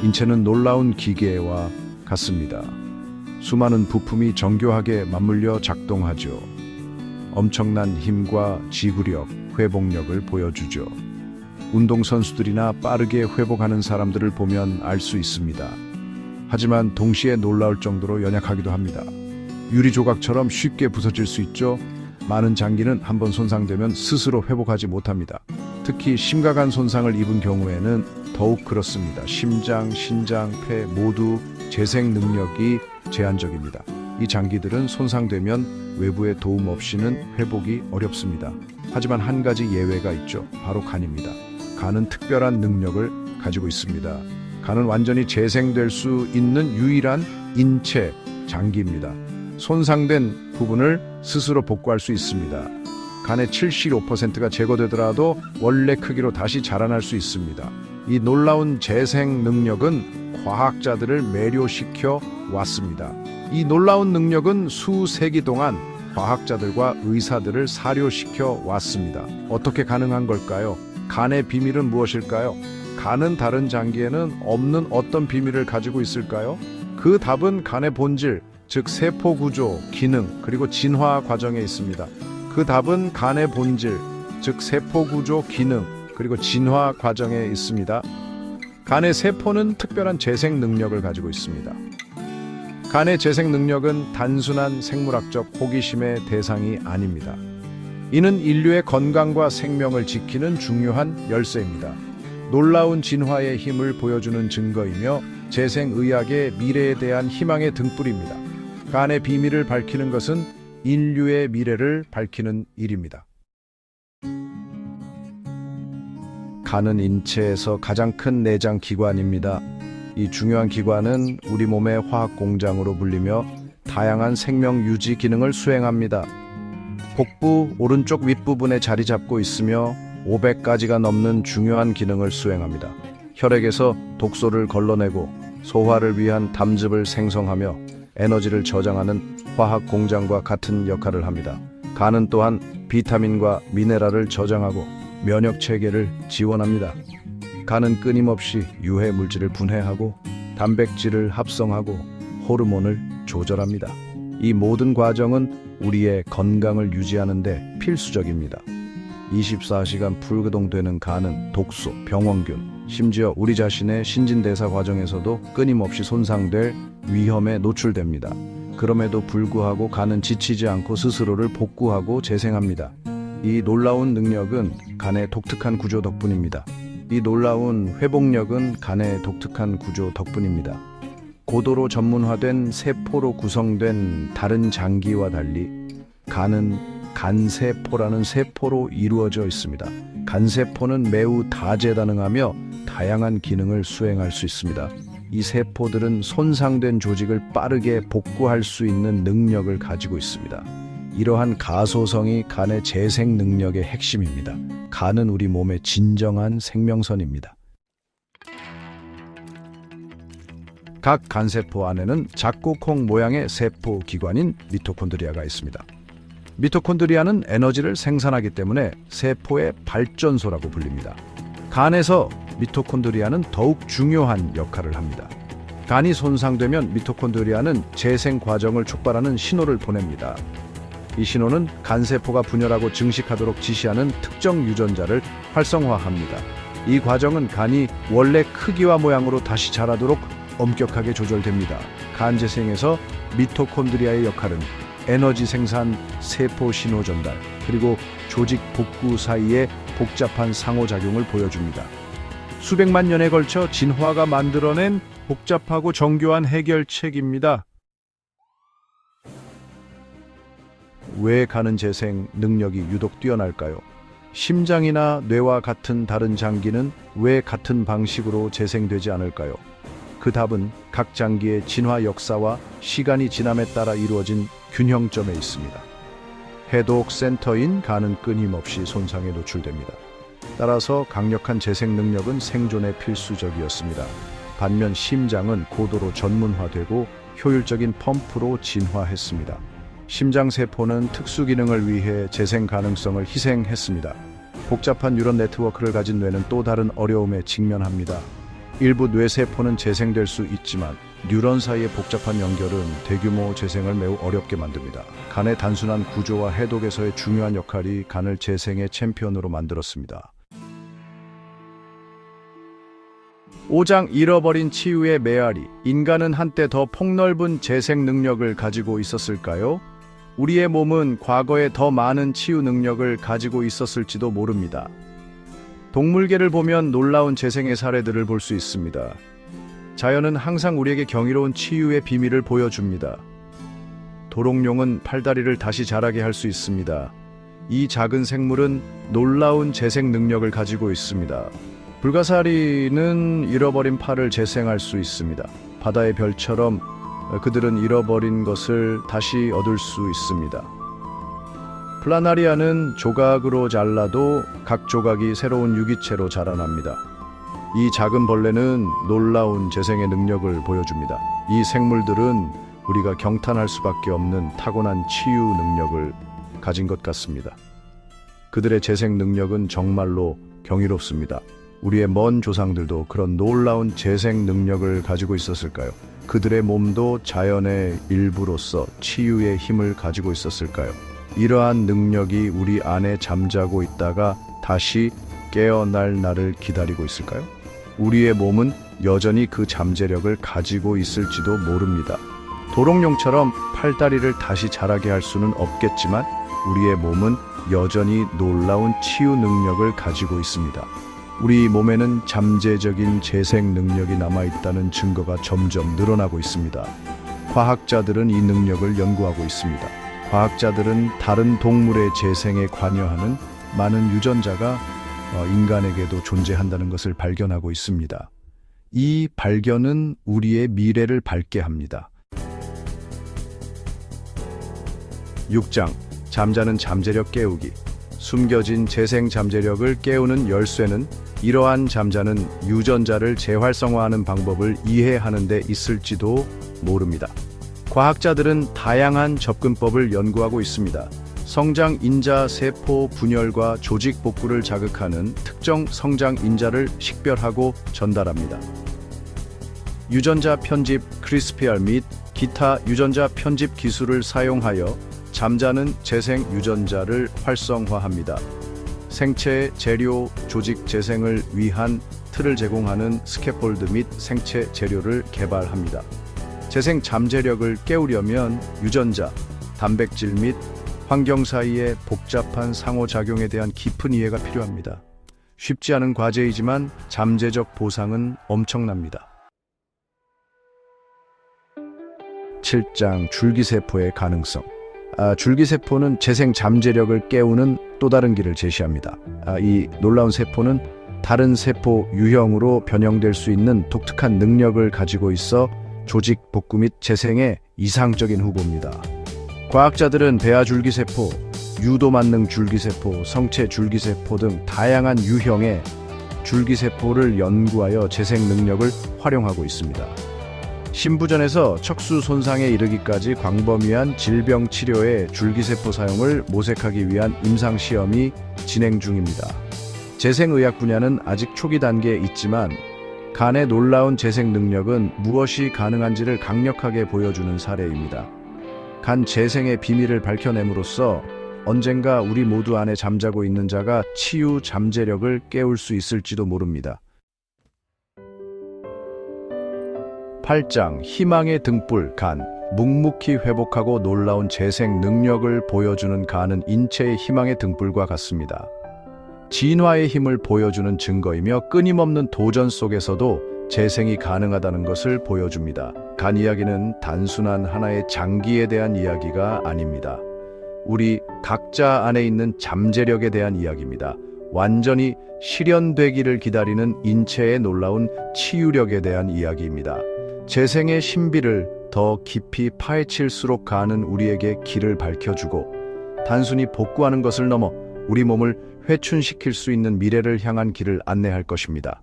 인체는 놀라운 기계와 같습니다. 수많은 부품이 정교하게 맞물려 작동하죠. 엄청난 힘과 지구력, 회복력을 보여주죠. 운동선수들이나 빠르게 회복하는 사람들을 보면 알 수 있습니다. 하지만 동시에 놀라울 정도로 연약하기도 합니다. 유리 조각처럼 쉽게 부서질 수 있죠. 많은 장기는 한번 손상되면 스스로 회복하지 못합니다. 특히 심각한 손상을 입은 경우에는 더욱 그렇습니다. 심장, 신장, 폐 모두 재생 능력이 제한적입니다. 이 장기들은 손상되면 외부의 도움 없이는 회복이 어렵습니다. 하지만 한 가지 예외가 있죠. 바로 간입니다. 간은 특별한 능력을 가지고 있습니다. 간은 완전히 재생될 수 있는 유일한 인체 장기입니다. 손상된 부분을 스스로 복구할 수 있습니다. 간의 75%가 제거되더라도 원래 크기로 다시 자라날 수 있습니다. 이 놀라운 재생 능력은 과학자들을 매료시켜 왔습니다. 이 놀라운 능력은 수세기 동안 과학자들과 의사들을 사료시켜 왔습니다. 어떻게 가능한 걸까요? 간의 비밀은 무엇일까요? 간은 다른 장기에는 없는 어떤 비밀을 가지고 있을까요? 그 답은 간의 본질, 즉 세포 구조, 기능, 그리고 진화 과정에 있습니다. 그 답은 간의 본질, 즉 세포 구조, 기능, 그리고 진화 과정에 있습니다. 간의 세포는 특별한 재생 능력을 가지고 있습니다. 간의 재생 능력은 단순한 생물학적 호기심의 대상이 아닙니다. 이는 인류의 건강과 생명을 지키는 중요한 열쇠입니다. 놀라운 진화의 힘을 보여주는 증거이며 재생의학의 미래에 대한 희망의 등불입니다. 간의 비밀을 밝히는 것은 인류의 미래를 밝히는 일입니다. 간은 인체에서 가장 큰 내장 기관입니다. 이 중요한 기관은 우리 몸의 화학 공장으로 불리며 다양한 생명 유지 기능을 수행합니다. 복부 오른쪽 윗부분에 자리 잡고 있으며 500가지가 넘는 중요한 기능을 수행합니다. 혈액에서 독소를 걸러내고 소화를 위한 담즙을 생성하며 에너지를 저장하는 화학 공장과 같은 역할을 합니다. 간은 또한 비타민과 미네랄을 저장하고 면역 체계를 지원합니다. 간은 끊임없이 유해 물질을 분해하고 단백질을 합성하고 호르몬을 조절합니다. 이 모든 과정은 우리의 건강을 유지하는 데 필수적입니다. 24시간 불가동되는 간은 독소, 병원균, 심지어 우리 자신의 신진대사 과정에서도 끊임없이 손상될 위험에 노출됩니다. 그럼에도 불구하고 간은 지치지 않고 스스로를 복구하고 재생합니다. 이 놀라운 능력은 간의 독특한 구조 덕분입니다. 이 놀라운 회복력은 간의 독특한 구조 덕분입니다. 고도로 전문화된 세포로 구성된 다른 장기와 달리 간은 간세포라는 세포로 이루어져 있습니다. 간세포는 매우 다재다능하며 다양한 기능을 수행할 수 있습니다. 이 세포들은 손상된 조직을 빠르게 복구할 수 있는 능력을 가지고 있습니다. 이러한 가소성이 간의 재생 능력의 핵심입니다. 간은 우리 몸의 진정한 생명선입니다. 각 간세포 안에는 작고 콩 모양의 세포 기관인 미토콘드리아가 있습니다. 미토콘드리아는 에너지를 생산하기 때문에 세포의 발전소라고 불립니다. 간에서 미토콘드리아는 더욱 중요한 역할을 합니다. 간이 손상되면 미토콘드리아는 재생 과정을 촉발하는 신호를 보냅니다. 이 신호는 간세포가 분열하고 증식하도록 지시하는 특정 유전자를 활성화합니다. 이 과정은 간이 원래 크기와 모양으로 다시 자라도록 엄격하게 조절됩니다. 간 재생에서 미토콘드리아의 역할은 에너지 생산, 세포 신호 전달, 그리고 조직 복구 사이의 복잡한 상호작용을 보여줍니다. 수백만 년에 걸쳐 진화가 만들어낸 복잡하고 정교한 해결책입니다. 왜 간은 재생 능력이 유독 뛰어날까요? 심장이나 뇌와 같은 다른 장기는 왜 같은 방식으로 재생되지 않을까요? 그 답은 각 장기의 진화 역사와 시간이 지남에 따라 이루어진 균형점에 있습니다. 해독 센터인 간은 끊임없이 손상에 노출됩니다. 따라서 강력한 재생 능력은 생존에 필수적이었습니다. 반면 심장은 고도로 전문화되고 효율적인 펌프로 진화했습니다. 심장세포는 특수 기능을 위해 재생 가능성을 희생했습니다. 복잡한 뉴런 네트워크를 가진 뇌는 또 다른 어려움에 직면합니다. 일부 뇌세포는 재생될 수 있지만 뉴런 사이의 복잡한 연결은 대규모 재생을 매우 어렵게 만듭니다. 간의 단순한 구조와 해독에서의 중요한 역할이 간을 재생의 챔피언으로 만들었습니다. 5장 잃어버린 치유의 메아리. 인간은 한때 더 폭넓은 재생 능력을 가지고 있었을까요? 우리의 몸은 과거에 더 많은 치유 능력을 가지고 있었을지도 모릅니다. 동물계를 보면 놀라운 재생의 사례들을 볼 수 있습니다. 자연은 항상 우리에게 경이로운 치유의 비밀을 보여줍니다. 도롱뇽은 팔다리를 다시 자라게 할 수 있습니다. 이 작은 생물은 놀라운 재생 능력을 가지고 있습니다. 불가사리는 잃어버린 팔을 재생할 수 있습니다. 바다의 별처럼 그들은 잃어버린 것을 다시 얻을 수 있습니다. 플라나리아는 조각으로 잘라도 각 조각이 새로운 유기체로 자라납니다. 이 작은 벌레는 놀라운 재생의 능력을 보여줍니다. 이 생물들은 우리가 경탄할 수밖에 없는 타고난 치유 능력을 가진 것 같습니다. 그들의 재생 능력은 정말로 경이롭습니다. 우리의 먼 조상들도 그런 놀라운 재생 능력을 가지고 있었을까요? 그들의 몸도 자연의 일부로서 치유의 힘을 가지고 있었을까요? 이러한 능력이 우리 안에 잠자고 있다가 다시 깨어날 날을 기다리고 있을까요? 우리의 몸은 여전히 그 잠재력을 가지고 있을지도 모릅니다. 도롱뇽처럼 팔다리를 다시 자라게 할 수는 없겠지만 우리의 몸은 여전히 놀라운 치유 능력을 가지고 있습니다. 우리 몸에는 잠재적인 재생 능력이 남아있다는 증거가 점점 늘어나고 있습니다. 과학자들은 이 능력을 연구하고 있습니다. 과학자들은 다른 동물의 재생에 관여하는 많은 유전자가 인간에게도 존재한다는 것을 발견하고 있습니다. 이 발견은 우리의 미래를 밝게 합니다. 6장 잠자는 잠재력 깨우기. 숨겨진 재생 잠재력을 깨우는 열쇠는 이러한 잠자는 유전자를 재활성화하는 방법을 이해하는 데 있을지도 모릅니다. 과학자들은 다양한 접근법을 연구하고 있습니다. 성장 인자 세포 분열과 조직 복구를 자극하는 특정 성장 인자를 식별하고 전달합니다. 유전자 편집 크리스피알 및 기타 유전자 편집 기술을 사용하여 잠자는 재생 유전자를 활성화합니다. 생체 재료 조직 재생을 위한 틀을 제공하는 스캐폴드 및 생체 재료를 개발합니다. 재생 잠재력을 깨우려면 유전자, 단백질 및 환경 사이의 복잡한 상호작용에 대한 깊은 이해가 필요합니다. 쉽지 않은 과제이지만 잠재적 보상은 엄청납니다. 7장 줄기세포의 가능성. 줄기세포는 재생 잠재력을 깨우는 또 다른 길을 제시합니다. 이 놀라운 세포는 다른 세포 유형으로 변형될 수 있는 독특한 능력을 가지고 있어 조직 복구 및 재생의 이상적인 후보입니다. 과학자들은 배아 줄기세포, 유도 만능 줄기세포, 성체 줄기세포 등 다양한 유형의 줄기세포를 연구하여 재생 능력을 활용하고 있습니다. 신부전에서 척수 손상에 이르기까지 광범위한 질병 치료에 줄기세포 사용을 모색하기 위한 임상시험이 진행 중입니다. 재생의학 분야는 아직 초기 단계에 있지만 간의 놀라운 재생 능력은 무엇이 가능한지를 강력하게 보여주는 사례입니다. 간 재생의 비밀을 밝혀냄으로써 언젠가 우리 모두 안에 잠자고 있는 자가 치유 잠재력을 깨울 수 있을지도 모릅니다. 8장 희망의 등불 간. 묵묵히 회복하고 놀라운 재생 능력을 보여주는 간은 인체의 희망의 등불과 같습니다. 진화의 힘을 보여주는 증거이며 끊임없는 도전 속에서도 재생이 가능하다는 것을 보여줍니다. 간 이야기는 단순한 하나의 장기에 대한 이야기가 아닙니다. 우리 각자 안에 있는 잠재력에 대한 이야기입니다. 완전히 실현되기를 기다리는 인체의 놀라운 치유력에 대한 이야기입니다. 재생의 신비를 더 깊이 파헤칠수록 간은 우리에게 길을 밝혀주고 단순히 복구하는 것을 넘어 우리 몸을 회춘시킬 수 있는 미래를 향한 길을 안내할 것입니다.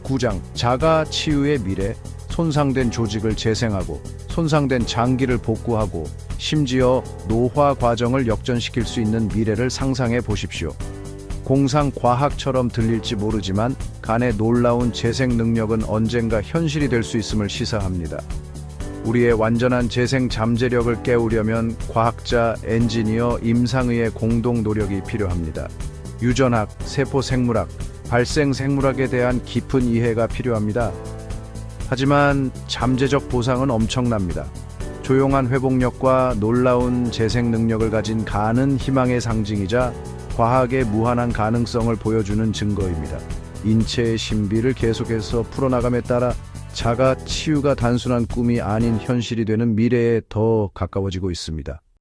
9장 자가 치유의 미래. 손상된 조직을 재생하고 손상된 장기를 복구하고 심지어 노화 과정을 역전시킬 수 있는 미래를 상상해 보십시오. 공상 과학처럼 들릴지 모르지만 간의 놀라운 재생 능력은 언젠가 현실이 될 수 있음을 시사합니다. 우리의 완전한 재생 잠재력을 깨우려면 과학자, 엔지니어, 임상의의 공동 노력이 필요합니다. 유전학, 세포 생물학, 발생 생물학에 대한 깊은 이해가 필요합니다. 하지만 잠재적 보상은 엄청납니다. 조용한 회복력과 놀라운 재생 능력을 가진 간은 희망의 상징이자 과학의 무한한 가능성을 보여주는 증거입니다. 인체의 신비를 계속해서 풀어나감에 따라 자가 치유가 단순한 꿈이 아닌 현실이 되는 미래에 더 가까워지고 있습니다.